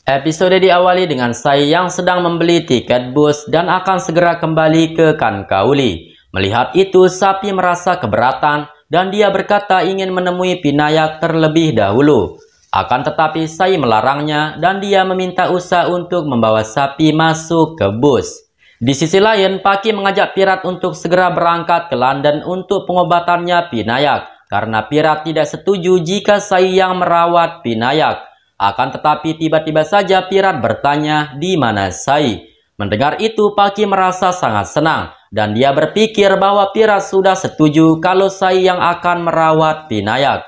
Episode diawali dengan Sai yang sedang membeli tiket bus dan akan segera kembali ke Kankauli. Melihat itu, Sapi merasa keberatan dan dia berkata ingin menemui Pinayak terlebih dahulu. Akan tetapi Sai melarangnya dan dia meminta Usa untuk membawa Sapi masuk ke bus. Di sisi lain, Paki mengajak Pirat untuk segera berangkat ke London untuk pengobatannya Pinayak karena Pirat tidak setuju jika Sai yang merawat Pinayak. Akan tetapi tiba-tiba saja Pirat bertanya di mana Sai. Mendengar itu Paki merasa sangat senang dan dia berpikir bahwa Pirat sudah setuju kalau Sai yang akan merawat Pinayak.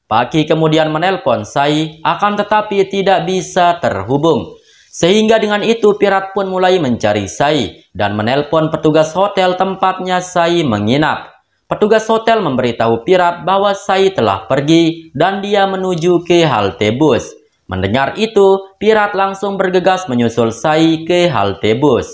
Paki kemudian menelpon Sai akan tetapi tidak bisa terhubung. Sehingga dengan itu Pirat pun mulai mencari Sai dan menelpon petugas hotel tempatnya Sai menginap. Petugas hotel memberitahu Pirat bahwa Sai telah pergi dan dia menuju ke halte bus. Mendengar itu, Pirat langsung bergegas menyusul Sai ke halte bus.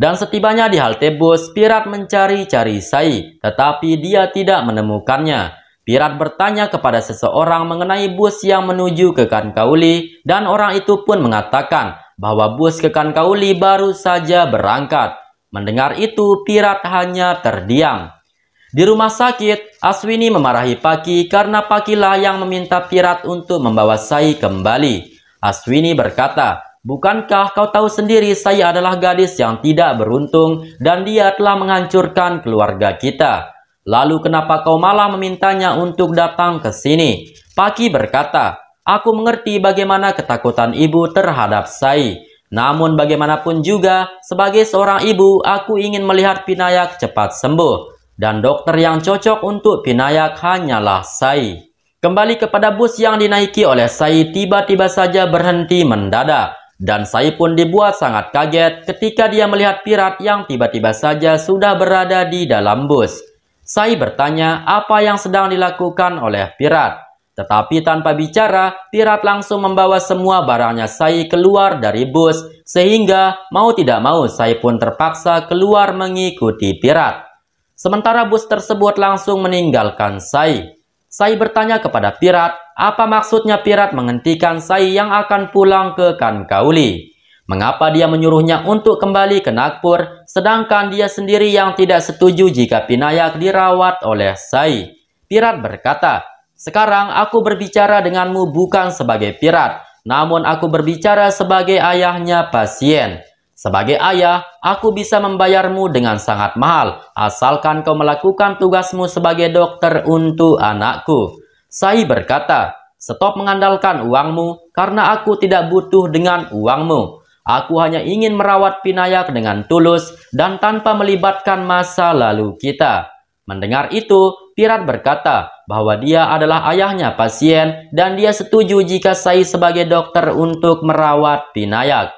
Dan setibanya di halte bus, Pirat mencari-cari Sai, tetapi dia tidak menemukannya. Pirat bertanya kepada seseorang mengenai bus yang menuju ke Kankauli, dan orang itu pun mengatakan bahwa bus ke Kankauli baru saja berangkat. Mendengar itu, Pirat hanya terdiam. Di rumah sakit, Aswini memarahi Paki karena Pakilah yang meminta Pirat untuk membawa Sai kembali. Aswini berkata, "Bukankah kau tahu sendiri Sai adalah gadis yang tidak beruntung dan dia telah menghancurkan keluarga kita. Lalu kenapa kau malah memintanya untuk datang ke sini?" Paki berkata, "Aku mengerti bagaimana ketakutan ibu terhadap Sai. Namun bagaimanapun juga, sebagai seorang ibu, aku ingin melihat Pinayak cepat sembuh. Dan dokter yang cocok untuk Pinayak hanyalah Sai." Kembali kepada bus yang dinaiki oleh Sai tiba-tiba saja berhenti mendadak. Dan Sai pun dibuat sangat kaget ketika dia melihat Pirat yang tiba-tiba saja sudah berada di dalam bus. Sai bertanya apa yang sedang dilakukan oleh Pirat. Tetapi tanpa bicara, Pirat langsung membawa semua barangnya Sai keluar dari bus. Sehingga mau tidak mau Sai pun terpaksa keluar mengikuti Pirat. Sementara bus tersebut langsung meninggalkan Sai. Sai bertanya kepada Pirat, apa maksudnya Pirat menghentikan Sai yang akan pulang ke Kankauli? Mengapa dia menyuruhnya untuk kembali ke Nagpur, sedangkan dia sendiri yang tidak setuju jika Pinayak dirawat oleh Sai? Pirat berkata, "Sekarang aku berbicara denganmu bukan sebagai Pirat, namun aku berbicara sebagai ayahnya pasien. Sebagai ayah, aku bisa membayarmu dengan sangat mahal, asalkan kau melakukan tugasmu sebagai dokter untuk anakku." Sai berkata, "Stop mengandalkan uangmu, karena aku tidak butuh dengan uangmu. Aku hanya ingin merawat Pinayak dengan tulus dan tanpa melibatkan masa lalu kita." Mendengar itu, Pirat berkata bahwa dia adalah ayahnya pasien dan dia setuju jika Sai sebagai dokter untuk merawat Pinayak.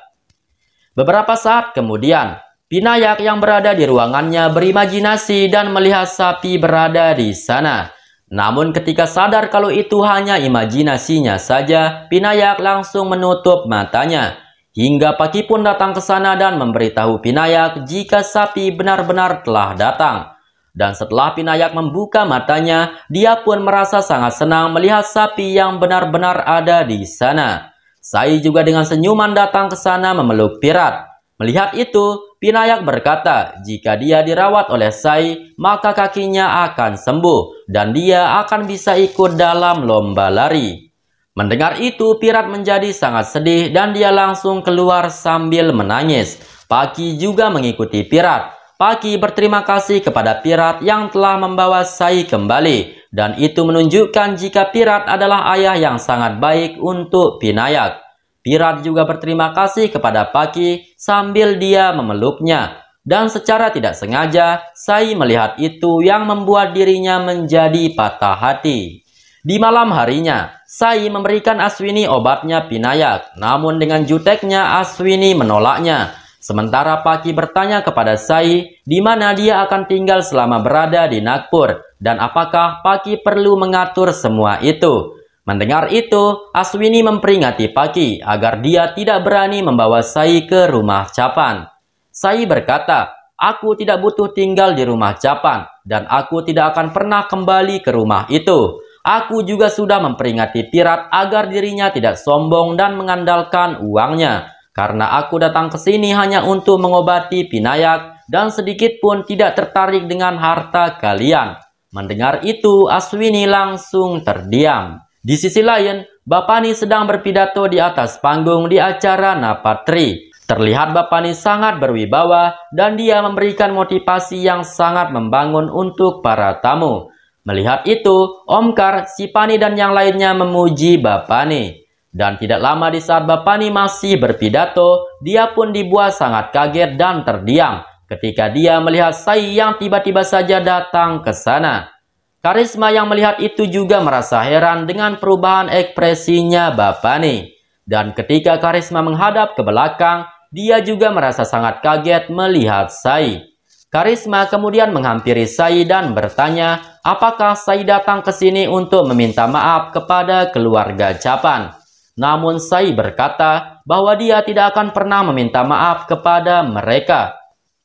Beberapa saat kemudian, Pinayak yang berada di ruangannya berimajinasi dan melihat Sapi berada di sana. Namun ketika sadar kalau itu hanya imajinasinya saja, Pinayak langsung menutup matanya. Hingga Paki pun datang ke sana dan memberitahu Pinayak jika Sapi benar-benar telah datang. Dan setelah Pinayak membuka matanya, dia pun merasa sangat senang melihat Sapi yang benar-benar ada di sana. Sai juga dengan senyuman datang ke sana memeluk Pirat. Melihat itu, Pinayak berkata jika dia dirawat oleh Sai, maka kakinya akan sembuh dan dia akan bisa ikut dalam lomba lari. Mendengar itu, Pirat menjadi sangat sedih dan dia langsung keluar sambil menangis. Paki juga mengikuti Pirat. Paki berterima kasih kepada Pirat yang telah membawa Sai kembali. Dan itu menunjukkan jika Pirat adalah ayah yang sangat baik untuk Pinayak. Pirat juga berterima kasih kepada Paki sambil dia memeluknya. Dan secara tidak sengaja, Sai melihat itu yang membuat dirinya menjadi patah hati. Di malam harinya, Sai memberikan Aswini obatnya Pinayak. Namun dengan juteknya Aswini menolaknya. Sementara Paki bertanya kepada Sai di mana dia akan tinggal selama berada di Nagpur dan apakah Paki perlu mengatur semua itu. Mendengar itu, Aswini memperingati Paki agar dia tidak berani membawa Sai ke rumah Capan. Sai berkata, "Aku tidak butuh tinggal di rumah Capan dan aku tidak akan pernah kembali ke rumah itu. Aku juga sudah memperingati Pirat agar dirinya tidak sombong dan mengandalkan uangnya. Karena aku datang ke sini hanya untuk mengobati Pinayak dan sedikit pun tidak tertarik dengan harta kalian." Mendengar itu, Aswini langsung terdiam. Di sisi lain, Bapani sedang berpidato di atas panggung di acara Napatri. Terlihat Bapani sangat berwibawa dan dia memberikan motivasi yang sangat membangun untuk para tamu. Melihat itu, Omkar, Sipani dan yang lainnya memuji Bapani. Dan tidak lama di saat Bapani masih berpidato, dia pun dibuat sangat kaget dan terdiam ketika dia melihat Sai yang tiba-tiba saja datang ke sana. Karisma yang melihat itu juga merasa heran dengan perubahan ekspresinya Bapani. Dan ketika Karisma menghadap ke belakang, dia juga merasa sangat kaget melihat Sai. Karisma kemudian menghampiri Sai dan bertanya, apakah Sai datang ke sini untuk meminta maaf kepada keluarga Capan. Namun Sai berkata bahwa dia tidak akan pernah meminta maaf kepada mereka.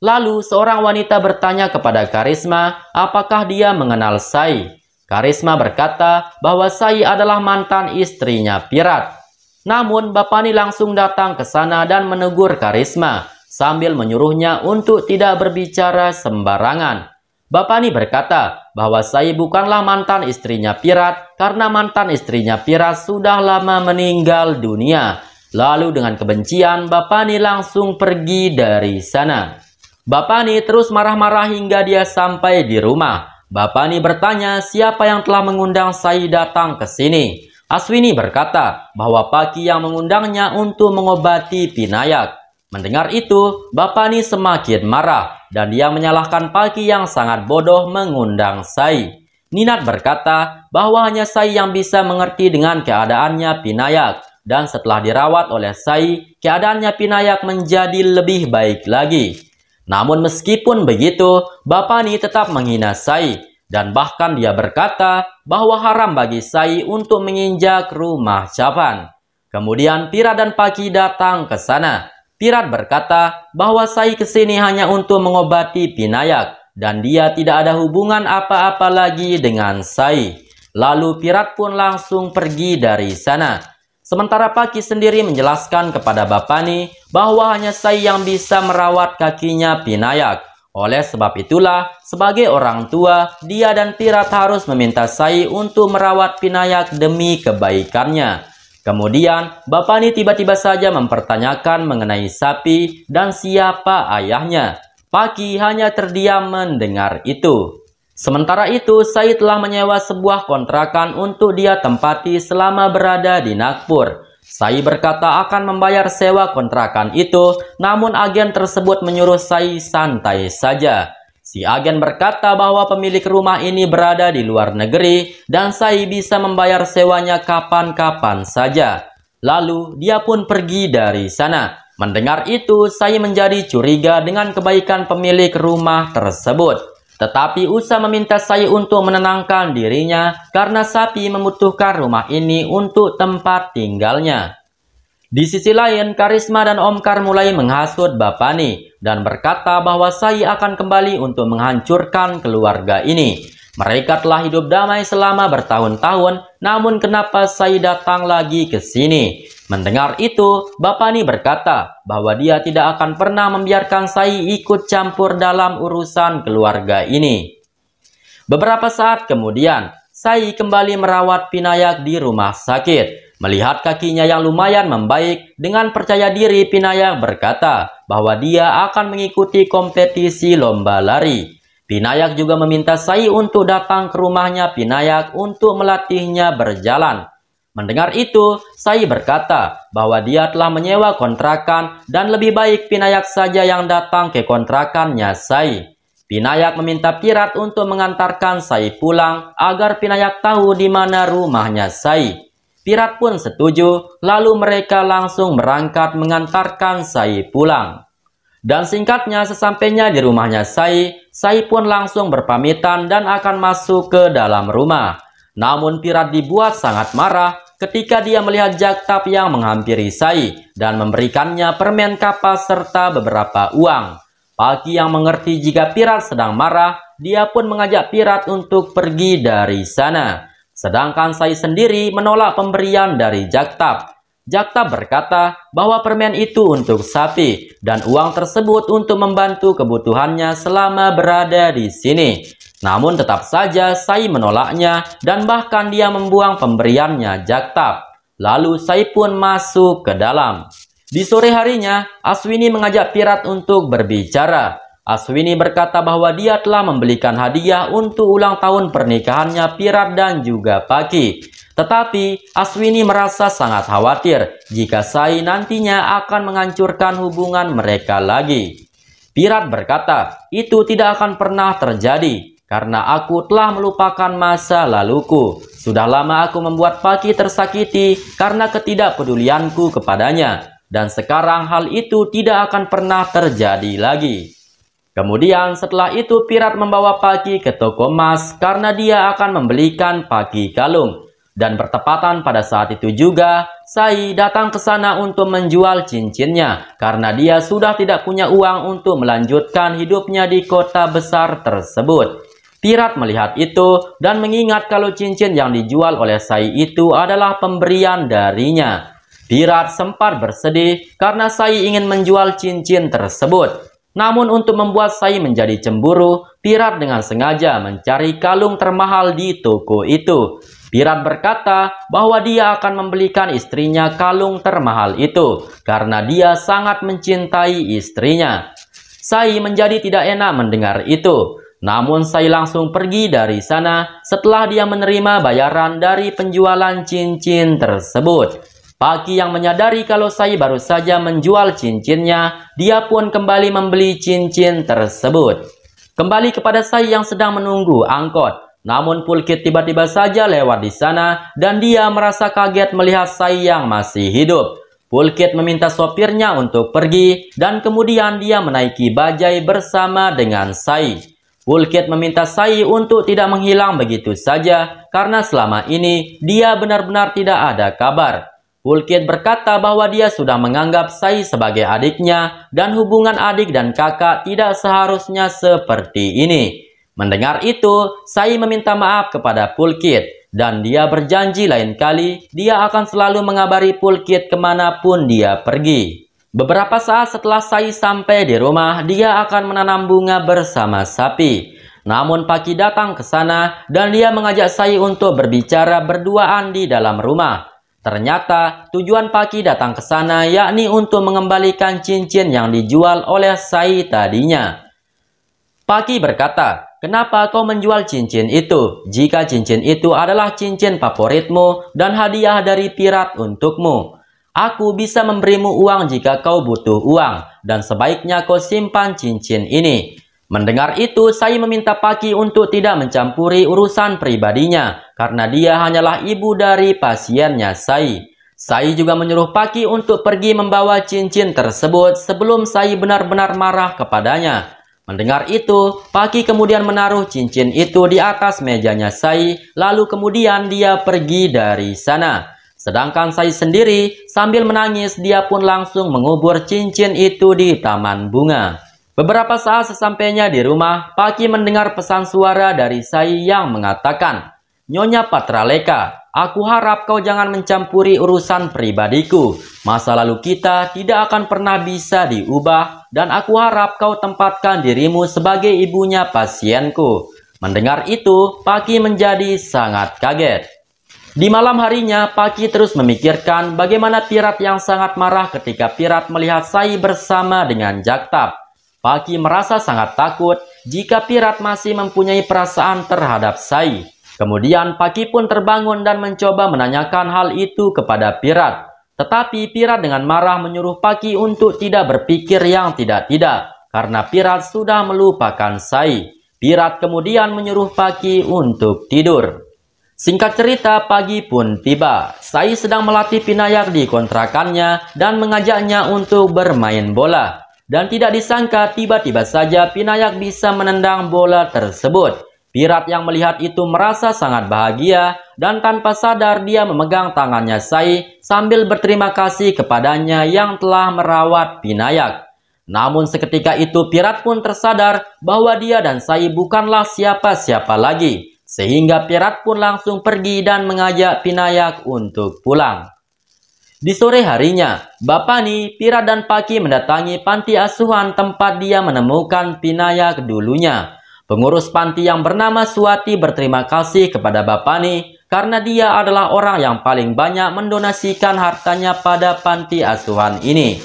Lalu seorang wanita bertanya kepada Karisma apakah dia mengenal Sai. Karisma berkata bahwa Sai adalah mantan istrinya Pirat. Namun Bapani langsung datang ke sana dan menegur Karisma sambil menyuruhnya untuk tidak berbicara sembarangan. Bapani berkata bahwa Sai bukanlah mantan istrinya Pirat karena mantan istrinya Pirat sudah lama meninggal dunia. Lalu dengan kebencian Bapani langsung pergi dari sana. Bapani terus marah-marah hingga dia sampai di rumah. Bapani bertanya siapa yang telah mengundang Sai datang ke sini. Aswini berkata bahwa Paki yang mengundangnya untuk mengobati Pinayak. Mendengar itu, Bapani semakin marah dan dia menyalahkan Paki yang sangat bodoh mengundang Sai. Ninat berkata bahwa hanya Sai yang bisa mengerti dengan keadaannya Pinayak. Dan setelah dirawat oleh Sai, keadaannya Pinayak menjadi lebih baik lagi. Namun meskipun begitu, Bapani tetap menghina Sai. Dan bahkan dia berkata bahwa haram bagi Sai untuk menginjak rumah Capan. Kemudian Pirat dan Paki datang ke sana. Pirat berkata bahwa Sai kesini hanya untuk mengobati Pinayak dan dia tidak ada hubungan apa-apa lagi dengan Sai. Lalu Pirat pun langsung pergi dari sana. Sementara Paki sendiri menjelaskan kepada Bapani bahwa hanya Sai yang bisa merawat kakinya Pinayak. Oleh sebab itulah, sebagai orang tua, dia dan Pirat harus meminta Sai untuk merawat Pinayak demi kebaikannya. Kemudian, Bapani tiba-tiba saja mempertanyakan mengenai sapi dan siapa ayahnya. Paki hanya terdiam mendengar itu. Sementara itu, Sai telah menyewa sebuah kontrakan untuk dia tempati selama berada di Nagpur. Sai berkata akan membayar sewa kontrakan itu, namun agen tersebut menyuruh Sai santai saja. Si agen berkata bahwa pemilik rumah ini berada di luar negeri dan Sai bisa membayar sewanya kapan-kapan saja. Lalu dia pun pergi dari sana. Mendengar itu, Sai menjadi curiga dengan kebaikan pemilik rumah tersebut. Tetapi Usa meminta Sai untuk menenangkan dirinya karena sapi membutuhkan rumah ini untuk tempat tinggalnya. Di sisi lain, Karisma dan Omkar mulai menghasut Bapani dan berkata bahwa Sai akan kembali untuk menghancurkan keluarga ini. Mereka telah hidup damai selama bertahun-tahun, namun kenapa Sai datang lagi ke sini? Mendengar itu, Bapani berkata bahwa dia tidak akan pernah membiarkan Sai ikut campur dalam urusan keluarga ini. Beberapa saat kemudian, Sai kembali merawat Pinayak di rumah sakit. Melihat kakinya yang lumayan membaik, dengan percaya diri Pinayak berkata bahwa dia akan mengikuti kompetisi lomba lari. Pinayak juga meminta Sai untuk datang ke rumahnya Pinayak untuk melatihnya berjalan. Mendengar itu, Sai berkata bahwa dia telah menyewa kontrakan dan lebih baik Pinayak saja yang datang ke kontrakannya Sai. Pinayak meminta Pirat untuk mengantarkan Sai pulang agar Pinayak tahu di mana rumahnya Sai. Pirat pun setuju, lalu mereka langsung berangkat mengantarkan Sai pulang. Dan singkatnya sesampainya di rumahnya Sai, Sai pun langsung berpamitan dan akan masuk ke dalam rumah. Namun Pirat dibuat sangat marah ketika dia melihat Jaktap yang menghampiri Sai dan memberikannya permen kapas serta beberapa uang. Paki yang mengerti jika Pirat sedang marah, dia pun mengajak Pirat untuk pergi dari sana. Sedangkan Sai sendiri menolak pemberian dari Jaktab. Jaktab berkata bahwa permen itu untuk sapi dan uang tersebut untuk membantu kebutuhannya selama berada di sini. Namun tetap saja Sai menolaknya dan bahkan dia membuang pemberiannya Jaktab. Lalu Sai pun masuk ke dalam. Di sore harinya, Aswini mengajak Pirat untuk berbicara. Aswini berkata bahwa dia telah membelikan hadiah untuk ulang tahun pernikahannya Pirat dan juga Paki. Tetapi Aswini merasa sangat khawatir jika Sai nantinya akan menghancurkan hubungan mereka lagi. Pirat berkata, itu tidak akan pernah terjadi karena aku telah melupakan masa laluku. Sudah lama aku membuat Paki tersakiti karena ketidakpedulianku kepadanya. Dan sekarang hal itu tidak akan pernah terjadi lagi. Kemudian setelah itu Pirat membawa Paki ke toko emas karena dia akan membelikan Paki kalung. Dan bertepatan pada saat itu juga, Sai datang ke sana untuk menjual cincinnya karena dia sudah tidak punya uang untuk melanjutkan hidupnya di kota besar tersebut. Pirat melihat itu dan mengingat kalau cincin yang dijual oleh Sai itu adalah pemberian darinya. Pirat sempat bersedih karena Sai ingin menjual cincin tersebut. Namun untuk membuat Sai menjadi cemburu, Pirat dengan sengaja mencari kalung termahal di toko itu. Pirat berkata bahwa dia akan membelikan istrinya kalung termahal itu karena dia sangat mencintai istrinya. Sai menjadi tidak enak mendengar itu. Namun Sai langsung pergi dari sana setelah dia menerima bayaran dari penjualan cincin tersebut. Paki yang menyadari kalau Sai baru saja menjual cincinnya, dia pun kembali membeli cincin tersebut. Kembali kepada Sai yang sedang menunggu angkot. Namun Pulkit tiba-tiba saja lewat di sana dan dia merasa kaget melihat Sai yang masih hidup. Pulkit meminta sopirnya untuk pergi dan kemudian dia menaiki bajai bersama dengan Sai. Pulkit meminta Sai untuk tidak menghilang begitu saja karena selama ini dia benar-benar tidak ada kabar. Pulkit berkata bahwa dia sudah menganggap Sai sebagai adiknya dan hubungan adik dan kakak tidak seharusnya seperti ini. Mendengar itu, Sai meminta maaf kepada Pulkit dan dia berjanji lain kali dia akan selalu mengabari Pulkit kemanapun dia pergi. Beberapa saat setelah Sai sampai di rumah, dia akan menanam bunga bersama sapi. Namun Paki datang ke sana dan dia mengajak Sai untuk berbicara berduaan di dalam rumah. Ternyata tujuan Paki datang ke sana yakni untuk mengembalikan cincin yang dijual oleh Sai tadinya. Paki berkata, "Kenapa kau menjual cincin itu? Jika cincin itu adalah cincin favoritmu dan hadiah dari Pirat untukmu. Aku bisa memberimu uang jika kau butuh uang, dan sebaiknya kau simpan cincin ini." Mendengar itu, Sai meminta Paki untuk tidak mencampuri urusan pribadinya, karena dia hanyalah ibu dari pasiennya Sai. Sai juga menyuruh Paki untuk pergi membawa cincin tersebut sebelum Sai benar-benar marah kepadanya. Mendengar itu, Paki kemudian menaruh cincin itu di atas mejanya Sai, lalu kemudian dia pergi dari sana. Sedangkan Sai sendiri sambil menangis, dia pun langsung mengubur cincin itu di taman bunga. Beberapa saat sesampainya di rumah, Paki mendengar pesan suara dari Sai yang mengatakan, "Nyonya Patraleka, aku harap kau jangan mencampuri urusan pribadiku. Masa lalu kita tidak akan pernah bisa diubah dan aku harap kau tempatkan dirimu sebagai ibunya pasienku." Mendengar itu, Paki menjadi sangat kaget. Di malam harinya, Paki terus memikirkan bagaimana Pirat yang sangat marah ketika Pirat melihat Sai bersama dengan Jaktab. Paki merasa sangat takut jika Pirat masih mempunyai perasaan terhadap Sai. Kemudian Paki pun terbangun dan mencoba menanyakan hal itu kepada Pirat. Tetapi Pirat dengan marah menyuruh Paki untuk tidak berpikir yang tidak-tidak, karena Pirat sudah melupakan Sai. Pirat kemudian menyuruh Paki untuk tidur. Singkat cerita, pagi pun tiba. Sai sedang melatih Pinayak di kontrakannya dan mengajaknya untuk bermain bola. Dan tidak disangka tiba-tiba saja Pinayak bisa menendang bola tersebut. Pirat yang melihat itu merasa sangat bahagia dan tanpa sadar dia memegang tangannya Sai sambil berterima kasih kepadanya yang telah merawat Pinayak. Namun seketika itu Pirat pun tersadar bahwa dia dan Sai bukanlah siapa-siapa lagi. sehingga Pirat pun langsung pergi dan mengajak Pinayak untuk pulang. Di sore harinya, Bapani, Pirat dan Paki mendatangi panti asuhan tempat dia menemukan Pinayak dulunya. Pengurus panti yang bernama Suwati berterima kasih kepada Bapani karena dia adalah orang yang paling banyak mendonasikan hartanya pada panti asuhan ini.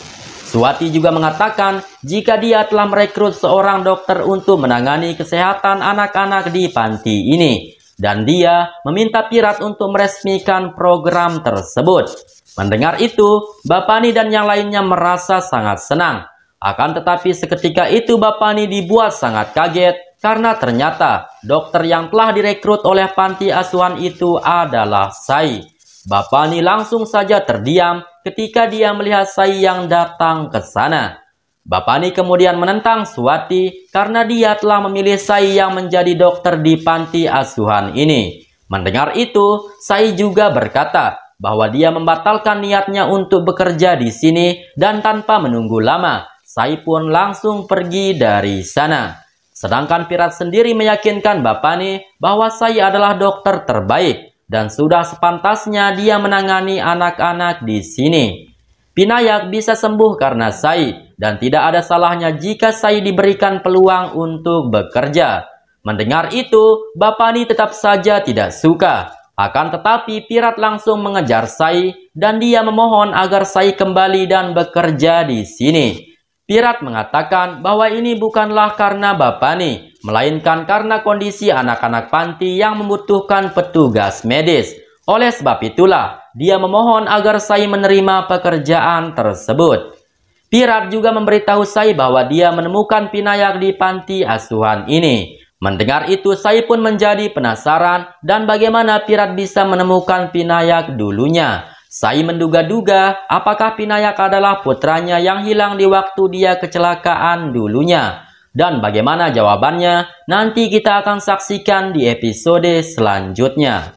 Suwati juga mengatakan jika dia telah merekrut seorang dokter untuk menangani kesehatan anak-anak di panti ini, dan dia meminta Pirat untuk meresmikan program tersebut. Mendengar itu, Bapani dan yang lainnya merasa sangat senang. Akan tetapi seketika itu Bapani dibuat sangat kaget karena ternyata dokter yang telah direkrut oleh panti asuhan itu adalah Sai. Bapani langsung saja terdiam ketika dia melihat Sai yang datang ke sana. Bapani kemudian menentang Suwati karena dia telah memilih Sai yang menjadi dokter di panti asuhan ini. Mendengar itu, Sai juga berkata bahwa dia membatalkan niatnya untuk bekerja di sini dan tanpa menunggu lama, Sai pun langsung pergi dari sana. Sedangkan Pirat sendiri meyakinkan Bapani bahwa Sai adalah dokter terbaik dan sudah sepantasnya dia menangani anak-anak di sini. Pinayak bisa sembuh karena Sai dan tidak ada salahnya jika Sai diberikan peluang untuk bekerja. Mendengar itu, Bapani tetap saja tidak suka. Akan tetapi Pirat langsung mengejar Sai dan dia memohon agar Sai kembali dan bekerja di sini. Pirat mengatakan bahwa ini bukanlah karena Bapani, melainkan karena kondisi anak-anak panti yang membutuhkan petugas medis. Oleh sebab itulah, dia memohon agar Sai menerima pekerjaan tersebut. Pirat juga memberitahu Sai bahwa dia menemukan Pinayak di panti asuhan ini. Mendengar itu, Sai pun menjadi penasaran dan bagaimana Pirat bisa menemukan Pinayak dulunya. Sai menduga-duga apakah Pinayak adalah putranya yang hilang di waktu dia kecelakaan dulunya. Dan bagaimana jawabannya, nanti kita akan saksikan di episode selanjutnya.